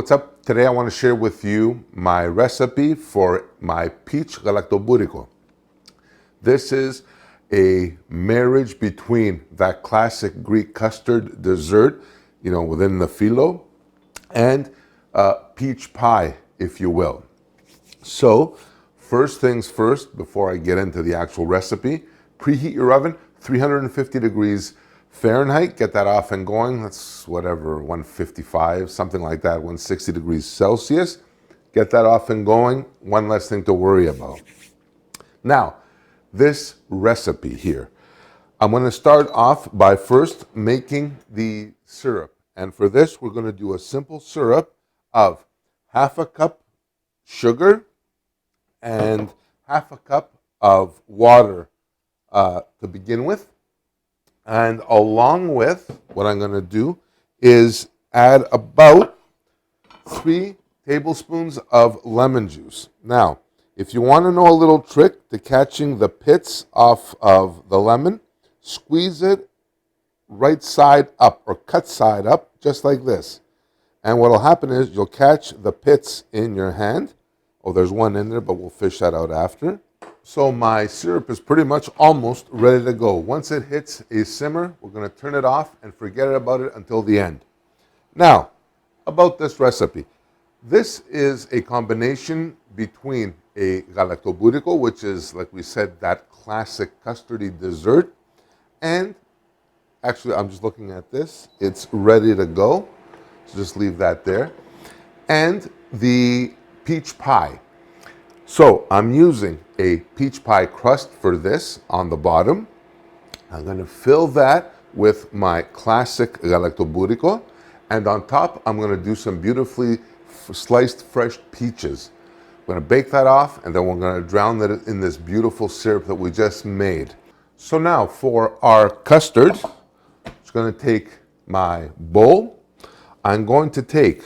what's up? Today I want to share with you my recipe for my peach Galaktoboureko. This is a marriage between that classic Greek custard dessert, within the phyllo, and peach pie, if you will. So, first things first, before I get into the actual recipe, preheat your oven, 350 degrees Fahrenheit, get that off and going. That's whatever, 155, something like that, 160 degrees Celsius. Get that off and going, one less thing to worry about. Now, this recipe here, I'm going to start off by first making the syrup. And for this, we're going to do a simple syrup of half a cup sugar and half a cup of water to begin with. And along with, what I'm going to do is add about 3 tablespoons of lemon juice. Now, if you want to know a little trick to catching the pits off of the lemon, squeeze it right side up or cut side up, just like this. And what will happen is you'll catch the pits in your hand. Oh, there's one in there, but we'll fish that out after. So my syrup is pretty much almost ready to go. Once it hits a simmer, we're going to turn it off and forget about it until the end. Now, about this recipe. This is a combination between a Galaktoboureko, which is, like we said, that classic custardy dessert, and actually, I'm just looking at this. It's ready to go. So just leave that there. And the peach pie. So I'm using a peach pie crust for this on the bottom. I'm going to fill that with my classic Galaktoboureko. And on top, I'm going to do some beautifully sliced fresh peaches. I'm going to bake that off, and then we're going to drown it in this beautiful syrup that we just made. So now for our custard, I'm just going to take my bowl. I'm going to take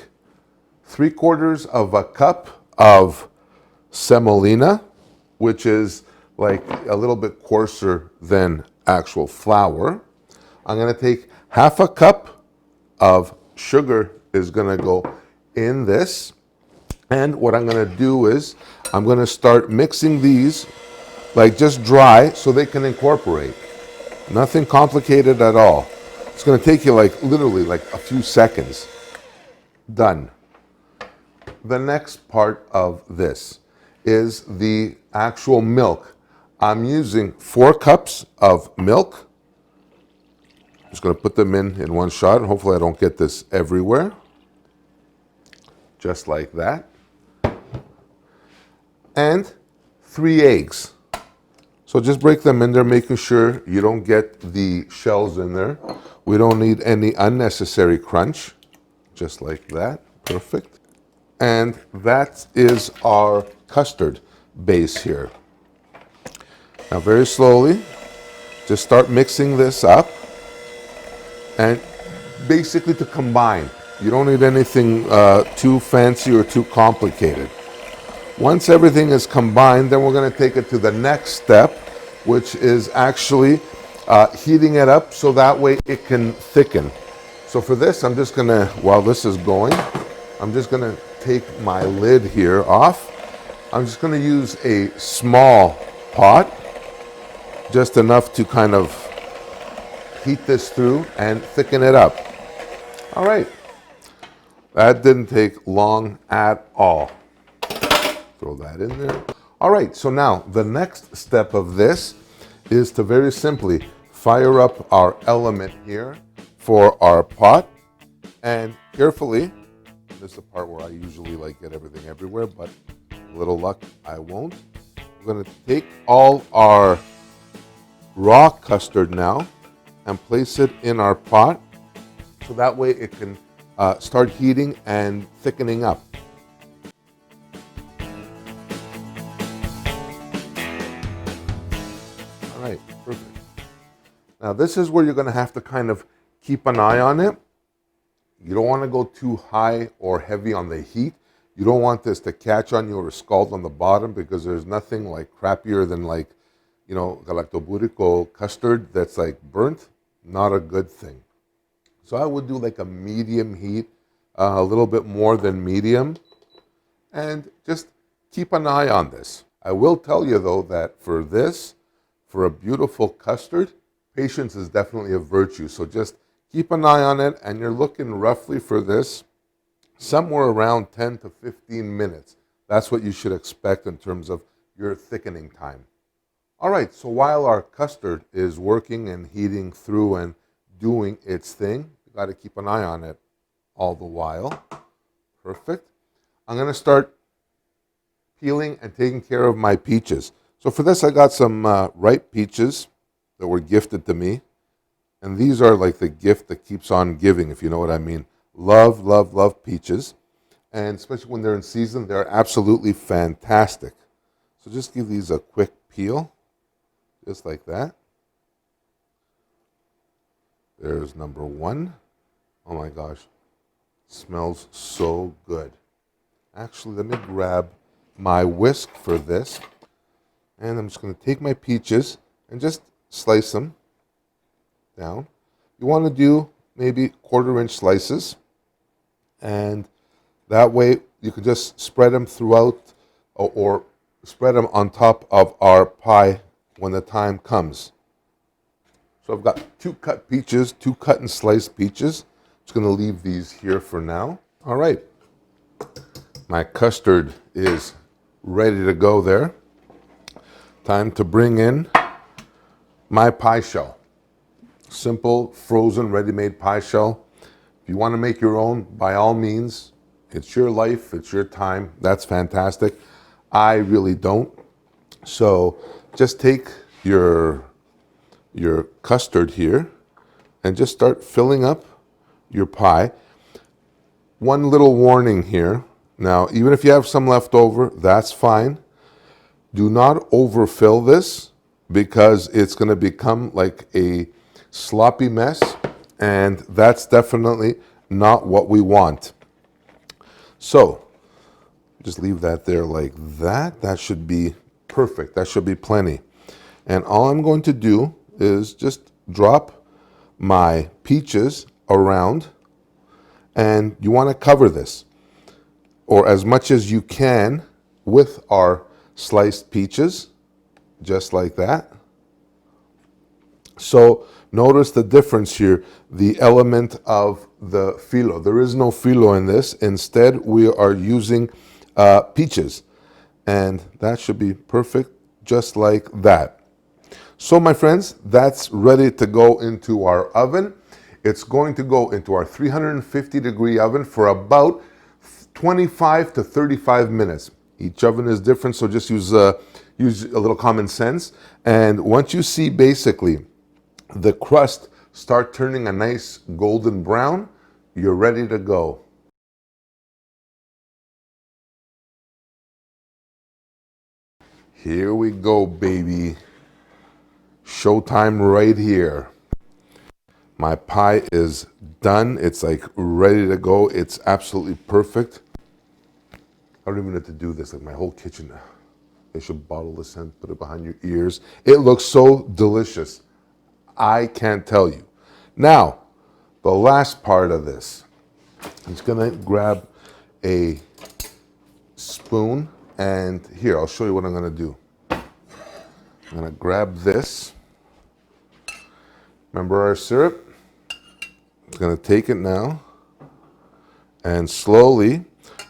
3/4 of a cup of semolina, which is like a little bit coarser than actual flour. I'm going to take half a cup of sugar is going to go in this. And what I'm going to do is I'm going to start mixing these like just dry so they can incorporate. Nothing complicated at all. It's going to take you literally a few seconds. Done. The next part of this is the actual milk. I'm using 4 cups of milk. I'm just going to put them in one shot, and hopefully I don't get this everywhere. Just like that. And 3 eggs. So just break them in there, making sure you don't get the shells in there. We don't need any unnecessary crunch. Just like that. Perfect. And that is our custard base here. Now very slowly, just start mixing this up. And basically to combine. You don't need anything too fancy or too complicated. Once everything is combined, then we're going to take it to the next step, which is actually heating it up so that way it can thicken. So for this, I'm just going to, while this is going, I'm just going to take my lid here off. I'm just going to use a small pot, just enough to kind of heat this through and thicken it up. All right. That didn't take long at all. Throw that in there. All right, so now the next step of this is to very simply fire up our element here for our pot. And carefully, this is the part where I usually get everything everywhere, but a little luck, I won't. We're going to take all our raw custard now and place it in our pot so that way it can start heating and thickening up. All right, perfect. Now this is where you're going to have to kind of keep an eye on it. You don't want to go too high or heavy on the heat. You don't want this to catch on you or scald on the bottom, because there's nothing crappier than Galaktoboureko custard that's burnt. Not a good thing. So I would do a medium heat, a little bit more than medium, and just keep an eye on this. I will tell you though that for this, for a beautiful custard, patience is definitely a virtue. So just keep an eye on it, and you're looking roughly for this somewhere around 10 to 15 minutes. That's what you should expect in terms of your thickening time. All right, so while our custard is working and heating through and doing its thing, you got to keep an eye on it all the while. Perfect. I'm going to start peeling and taking care of my peaches. So for this, I got some ripe peaches that were gifted to me. And these are like the gift that keeps on giving, if you know what I mean. Love, love, love peaches. And especially when they're in season, they're absolutely fantastic. So just give these a quick peel, just like that. There's number one. Oh my gosh, smells so good. Actually, let me grab my whisk for this. And I'm just going to take my peaches and just slice them down. You want to do maybe 1/4-inch slices. And that way you can just spread them throughout or spread them on top of our pie when the time comes. So I've got 2 cut peaches, 2 cut and sliced peaches. Just going to leave these here for now. All right. My custard is ready to go there. Time to bring in my pie shell. Simple, frozen, ready-made pie shell. If you want to make your own, by all means, it's your life, it's your time. That's fantastic. I really don't. So just take your custard here and just start filling up your pie. One little warning here. Now, even if you have some left over, that's fine. Do not overfill this because it's going to become like a sloppy mess, and that's definitely not what we want. So just leave that there like that. That should be perfect. That should be plenty. And all I'm going to do is just drop my peaches around, and you want to cover this, or as much as you can, with our sliced peaches, just like that. So notice the difference here, the element of the filo. There is no filo in this. Instead, we are using peaches. And that should be perfect, just like that. So my friends, that's ready to go into our oven. It's going to go into our 350-degree oven for about 25 to 35 minutes. Each oven is different, so just use a little common sense. And once you see basically the crust start turning a nice golden brown, you're ready to go. Here we go, baby. Showtime right here. My pie is done. It's like ready to go. It's absolutely perfect. I don't even have to do this, like my whole kitchen. They should bottle the scent, put it behind your ears. It looks so delicious. I can't tell you. Now, the last part of this. I'm just gonna grab a spoon, and here, I'll show you what I'm gonna do. I'm gonna grab this. Remember our syrup? I'm gonna take it now, and slowly,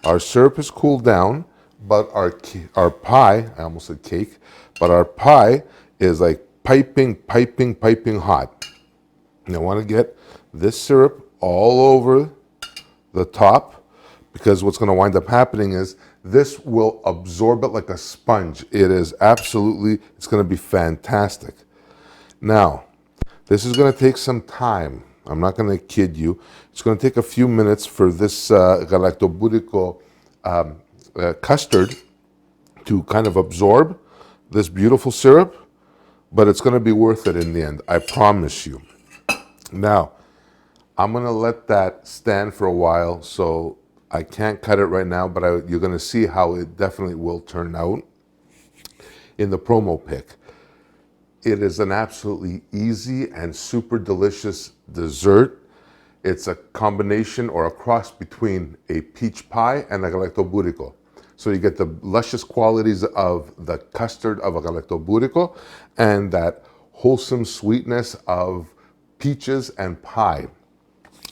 our syrup is cooled down, but our pie, I almost said cake, but our pie is like piping hot. And I want to get this syrup all over the top, because what's going to wind up happening is this will absorb it like a sponge. It is absolutely, it's going to be fantastic. Now, this is going to take some time. I'm not going to kid you. It's going to take a few minutes for this Galaktoboureko custard to kind of absorb this beautiful syrup, but it's going to be worth it in the end, I promise you. Now, I'm going to let that stand for a while, so I can't cut it right now, but you're going to see how it definitely will turn out in the promo pic. It is an absolutely easy and super delicious dessert. It's a combination or a cross between a peach pie and a Galaktoboureko. So you get the luscious qualities of the custard of a Galaktoboureko and that wholesome sweetness of peaches and pie.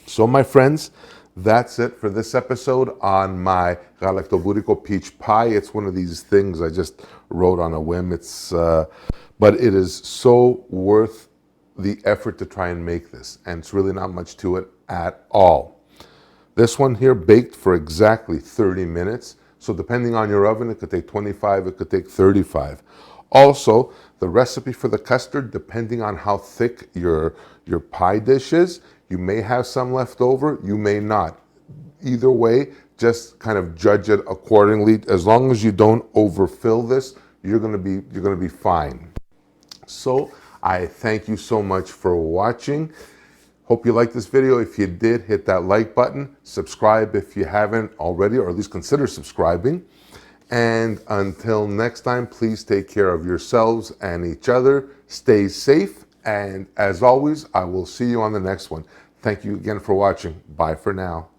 So my friends, that's it for this episode on my Galaktoboureko peach pie. It's one of these things I just wrote on a whim. But it is so worth the effort to try and make this. And it's really not much to it at all. This one here baked for exactly 30 minutes. So depending on your oven, it could take 25, it could take 35. Also, the recipe for the custard, depending on how thick your pie dish is, you may have some left over, you may not. Either way, just kind of judge it accordingly. As long as you don't overfill this, you're gonna be fine. So I thank you so much for watching. Hope you liked this video. If you did, hit that like button. Subscribe if you haven't already, or at least consider subscribing. And until next time, please take care of yourselves and each other. Stay safe. And as always, I will see you on the next one. Thank you again for watching. Bye for now.